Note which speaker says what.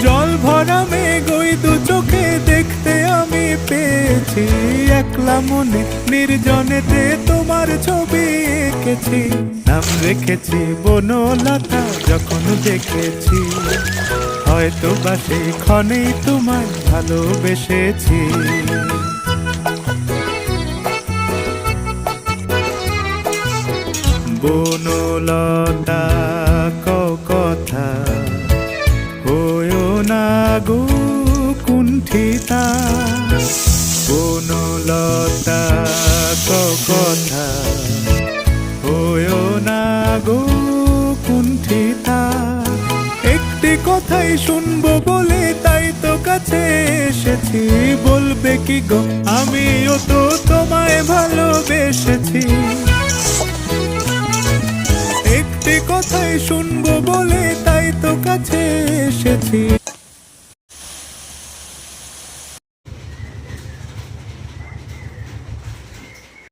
Speaker 1: জল ভরা মেঘ ওই দু চোখে দেখতে আমি পেয়েছি, একলা মনে নির্জনেতে তোমার ছবি এঁকেছি। নাম রেখেছি বনলতা যখন দেখেছি, হয়তো বা সেই ক্ষণেই তোমায় ভালোবেসেছি। বনলতা কথা হয়ো না গো কুণ্ঠিতা, বনলতা কথা হয়ো না গো কুণ্ঠিতা। একটি কথাই শুনবো বলে তাই তো কাছে এসেছি, বলবে কি গো আমিও তো তোমায় ভালোবেসেছি। একটি কথাই শুনবো বলে তাই তো কাছে এসেছি,